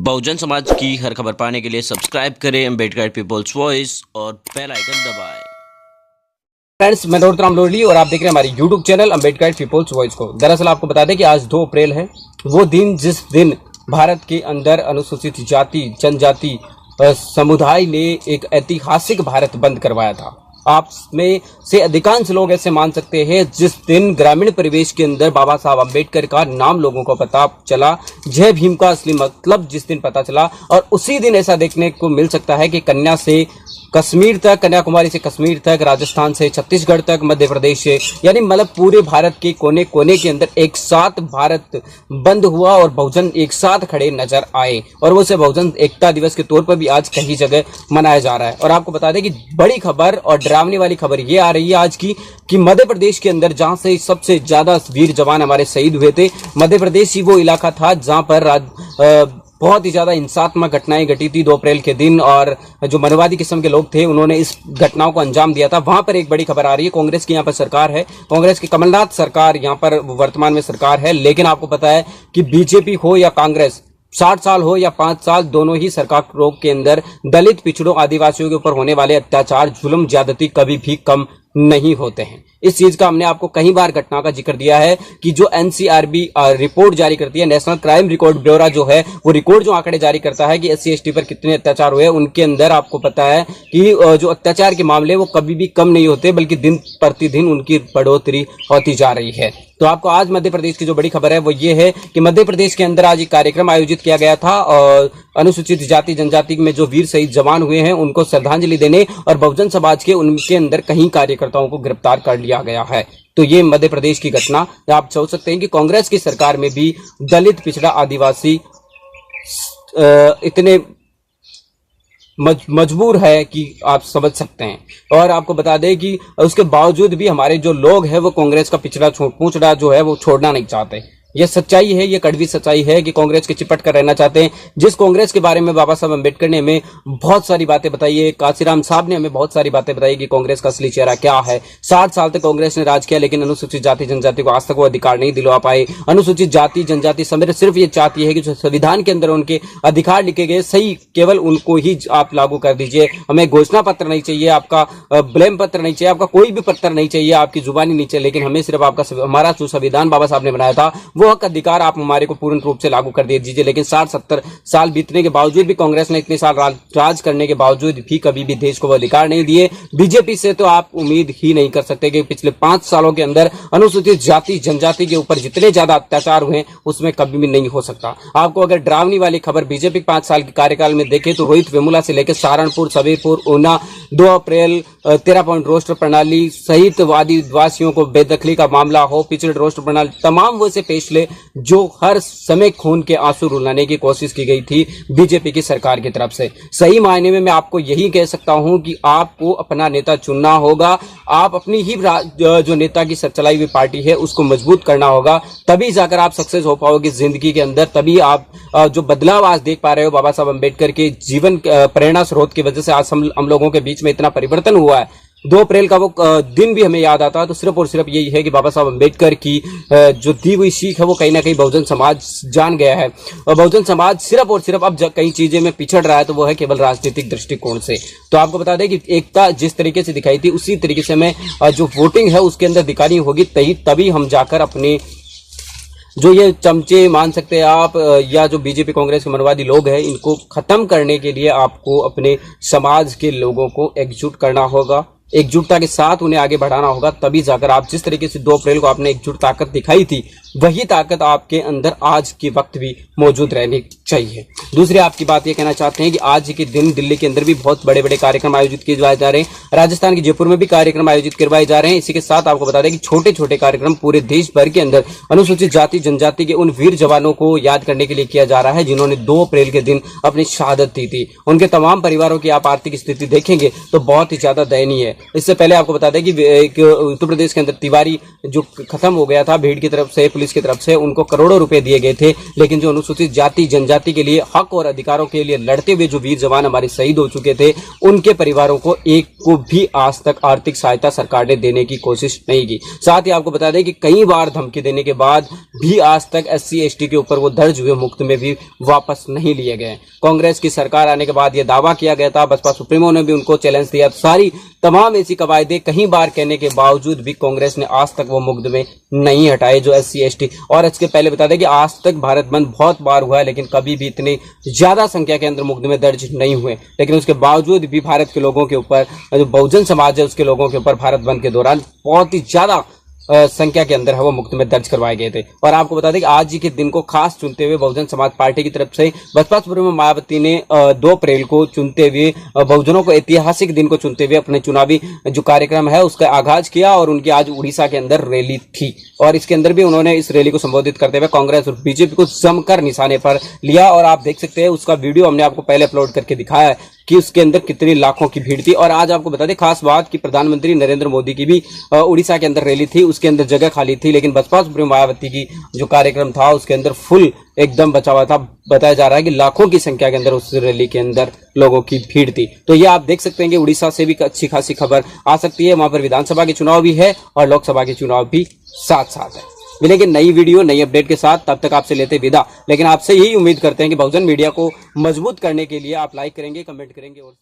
बहुजन समाज की हर खबर पाने के लिए सब्सक्राइब करें अम्बेडकर पीपल्स वॉइस और बेल आइकन दबाएं। फ्रेंड्स, मैं नरोत्तम लोरली और आप देख रहे हैं हमारे YouTube channel Ambedkar people's voice को। दरअसल आपको बता दें कि आज 2 अप्रैल है, वो दिन जिस दिन भारत के अंदर अनुसूचित जाति जनजाति समुदाय ने एक ऐतिहासिक भारत बंद करवाया था। आप में से अधिकांश लोग ऐसे मान सकते हैं जिस दिन ग्रामीण परिवेश के अंदर बाबा साहब अम्बेडकर का नाम लोगों को पता चला, जय भीम का असली मतलब जिस दिन पता चला, और उसी दिन ऐसा देखने को मिल सकता है कि कन्या से कश्मीर तक, कन्याकुमारी से कश्मीर तक, राजस्थान से छत्तीसगढ़ तक, मध्य प्रदेश से, यानी मतलब पूरे भारत के कोने कोने के अंदर एक साथ भारत बंद हुआ और बहुजन एक साथ खड़े नजर आए, और वो से बहुजन एकता दिवस के तौर पर भी आज कई जगह मनाया जा रहा है। और आपको बता दें कि बड़ी खबर और डरावनी वाली खबर ये आ रही है आज की कि मध्य प्रदेश के अंदर जहां से सबसे ज्यादा वीर जवान हमारे शहीद हुए थे, मध्य प्रदेश ही वो इलाका था जहां पर बहुत ही ज्यादा हिंसात्मक घटनाएं घटी थी 2 अप्रैल के दिन, और जो मनवादी किस्म के लोग थे उन्होंने इस घटनाओं को अंजाम दिया था। वहां पर एक बड़ी खबर आ रही है, कांग्रेस की यहाँ पर सरकार है, कांग्रेस की कमलनाथ सरकार यहाँ पर वर्तमान में सरकार है, लेकिन आपको पता है कि बीजेपी हो या कांग्रेस, 60 साल हो या 5 साल, दोनों ही सरकारों के अंदर दलित, पिछड़ों, आदिवासियों के ऊपर होने वाले अत्याचार, जुल्म, ज्यादती कभी भी कम नहीं होते हैं। इस चीज का हमने आपको कई बार घटना का जिक्र दिया है कि जो एनसीआरबी रिपोर्ट जारी करती है, नेशनल क्राइम रिकॉर्ड ब्यूरो जो है, वो रिकॉर्ड जो आंकड़े जारी करता है कि एससी एसटी पर कितने अत्याचार हुए, उनके अंदर आपको पता है कि जो अत्याचार के मामले वो कभी भी कम नहीं होते, बल्कि दिन प्रतिदिन उनकी बढ़ोतरी होती जा रही है। तो आपको आज मध्य प्रदेश की जो बड़ी खबर है वो ये है कि मध्य प्रदेश के अंदर आज एक कार्यक्रम आयोजित किया गया था और अनुसूचित जाति जनजाति में जो वीर शहीद जवान हुए हैं उनको श्रद्धांजलि देने और बहुजन समाज के उनके अंदर कई कार्यकर्ताओं को गिरफ्तार कर लिया गया है। तो ये मध्य प्रदेश की घटना, आप सोच सकते हैं कि कांग्रेस की सरकार में भी दलित, पिछड़ा, आदिवासी इतने मजबूर है कि आप समझ सकते हैं। और आपको बता दें कि उसके बावजूद भी हमारे जो लोग हैं वो कांग्रेस का पिछड़ा पूंछड़ा जो है वो छोड़ना नहीं चाहते। ये सच्चाई है, ये कड़वी सच्चाई है कि कांग्रेस के चिपट कर रहना चाहते हैं। जिस कांग्रेस के बारे में बाबा साहब अम्बेडकर ने हमें बहुत सारी बातें बताई है, काशीराम साहब ने हमें बहुत सारी बातें बताई कि कांग्रेस का असली चेहरा क्या है। 60 साल तक कांग्रेस ने राज किया, लेकिन अनुसूचित जाति जनजाति को आज तक वो अधिकार नहीं दिलवा पाए। अनुसूचित जाति जनजाति समिति सिर्फ ये चाहती है कि जो संविधान के अंदर उनके अधिकार लिखे गए सही केवल उनको ही आप लागू कर दीजिए। हमें घोषणा पत्र नहीं चाहिए, आपका ब्लेम पत्र नहीं चाहिए, आपका कोई भी पत्र नहीं चाहिए, आपकी जुबानी नहीं चाहिए, लेकिन हमें सिर्फ आपका हमारा जो संविधान बाबा साहब ने बनाया था वो हक अधिकार आप हमारे को पूर्ण रूप से लागू कर दीजिए। लेकिन 60-70 साल बीतने के बावजूद भी, कांग्रेस ने इतने साल राज करने के बावजूद भी कभी भी देश को वो अधिकार नहीं दिए। बीजेपी से तो आप उम्मीद ही नहीं कर सकते कि पिछले 5 सालों के अंदर अनुसूचित जाति जनजाति के ऊपर जितने ज्यादा अत्याचार हुए उसमें कभी भी नहीं हो सकता। आपको अगर डरावनी वाली खबर बीजेपी 5 साल के कार्यकाल में देखे तो रोहित वेमुला से लेकर सहारनपुर, सबीरपुर, ऊना, 2 अप्रैल 13 पॉइंट रोस्टर प्रणाली सहित आदिवासियों को बेदखली का मामला हो, पिछड़े रोस्टर प्रणाली, तमाम वो से फैसले जो हर समय खून के आंसू रुलाने की कोशिश की गई थी बीजेपी की सरकार की तरफ से। सही मायने में मैं आपको यही कह सकता हूं कि आपको अपना नेता चुनना होगा, आप अपनी ही जो नेता की चलाई हुई पार्टी है उसको मजबूत करना होगा, तभी जाकर आप सक्सेस हो पाओगे जिंदगी के अंदर। तभी आप जो बदलाव आज देख पा रहे हो बाबा साहब अम्बेडकर के जीवन प्रेरणा स्रोत की वजह से आज हम लोगों के बीच में इतना परिवर्तन हुआ है। 2 अप्रैल का वो दिन भी हमें याद आता है तो सिर्फ और सिर्फ यही है कि बाबा साहब अम्बेडकर की जो दी हुई सीख है वो कहीं ना कहीं बहुजन समाज जान गया है। और बहुजन समाज सिर्फ और सिर्फ अब कई चीजें में पिछड़ रहा है तो वो है केवल राजनीतिक दृष्टिकोण से। तो आपको बता दें कि एकता जिस तरीके से दिखाई थी उसी तरीके से हमें जो वोटिंग है उसके अंदर दिखानी होगी, तभी हम जाकर अपने जो ये चमचे मान सकते हैं आप या जो बीजेपी कांग्रेस के मनवादी लोग हैं इनको खत्म करने के लिए आपको अपने समाज के लोगों को एकजुट करना होगा, एकजुटता के साथ उन्हें आगे बढ़ाना होगा। तभी जाकर आप जिस तरीके से 2 अप्रैल को आपने एकजुट ताकत दिखाई थी वही ताकत आपके अंदर आज के वक्त भी मौजूद रहनी चाहिए। दूसरी आपकी बात ये कहना चाहते हैं कि आज के दिन दिल्ली के अंदर भी बहुत बड़े बड़े कार्यक्रम आयोजित किए जा रहे हैं, राजस्थान के जयपुर में भी कार्यक्रम आयोजित करवाए जा रहे हैं। इसी के साथ आपको बता दें कि छोटे छोटे कार्यक्रम पूरे देश भर के अंदर अनुसूचित जाति जनजाति के उन वीर जवानों को याद करने के लिए किया जा रहा है जिन्होंने 2 अप्रैल के दिन अपनी शहादत दी थी। उनके तमाम परिवारों की आप आर्थिक स्थिति देखेंगे तो बहुत ही ज्यादा दयनीय है। इससे पहले आपको बता दें कि उत्तर प्रदेश के अंदर तिवारी जो खत्म हो गया था भीड़ की तरफ से पुलिस की तरफ से उनको करोड़ों रुपए दिए गए थे, लेकिन जो अनुसूचित जाति जनजाति के लिए हक और अधिकारों के लिए लड़ते हुए जो वीर जवान हमारे शहीद हो चुके थे, उनके परिवारों को एक को भी आज तक आर्थिक सहायता सरकार ने देने की कोशिश नहीं की। साथ ही आपको बता दें कि कई बार धमकी देने के बाद भी आज तक SC ST के ऊपर वो दर्ज हुए मुक्त में भी वापस नहीं लिए गए। कांग्रेस की सरकार आने के बाद यह दावा किया गया था, बसपा सुप्रीमो ने भी उनको चैलेंज दिया, सारी तमाम ऐसी कवायदे कई बार कहने के बावजूद भी कांग्रेस ने आज तक वो मुकदमे नहीं हटाए जो SC ST। और इसके पहले बता दें कि आज तक भारत बंद बहुत बार हुआ है, लेकिन कभी भी इतनी ज्यादा संख्या के अंदर मुकदमे दर्ज नहीं हुए, लेकिन उसके बावजूद भी भारत के लोगों के ऊपर, जो बहुजन समाज है उसके लोगों के ऊपर भारत बंद के दौरान बहुत ही ज्यादा संख्या के अंदर है वो मुकदमे दर्ज करवाए गए थे। और आपको बता दें कि आज ही के दिन को खास चुनते हुए बहुजन समाज पार्टी की तरफ से बसपा सुप्रीमो मायावती ने 2 अप्रैल को चुनते हुए बहुजनों को ऐतिहासिक दिन को चुनते हुए अपने चुनावी जो कार्यक्रम है उसका आगाज किया, और उनकी आज उड़ीसा के अंदर रैली थी, और इसके अंदर भी उन्होंने इस रैली को संबोधित करते हुए कांग्रेस और बीजेपी को जमकर निशाने पर लिया। और आप देख सकते हैं उसका वीडियो हमने आपको पहले अपलोड करके दिखाया है कि उसके अंदर कितनी लाखों की भीड़ थी। और आज आपको बता दें खास बात कि प्रधानमंत्री नरेंद्र मोदी की भी उड़ीसा के अंदर रैली थी, उसके अंदर जगह खाली थी, लेकिन बसपा सुप्रीमो मायावती की जो कार्यक्रम था उसके अंदर फुल एकदम बचा हुआ था। बताया जा रहा है कि लाखों की संख्या के अंदर उस रैली के अंदर लोगों की भीड़ थी। तो ये आप देख सकते हैं कि उड़ीसा से भी अच्छी खासी खबर आ सकती है। वहां पर विधानसभा के चुनाव भी है और लोकसभा के चुनाव भी साथ साथ है। मिलेंगे नई वीडियो नई अपडेट के साथ, तब तक आपसे लेते विदा, लेकिन आपसे यही उम्मीद करते हैं कि बहुजन मीडिया को मजबूत करने के लिए आप लाइक करेंगे, कमेंट करेंगे और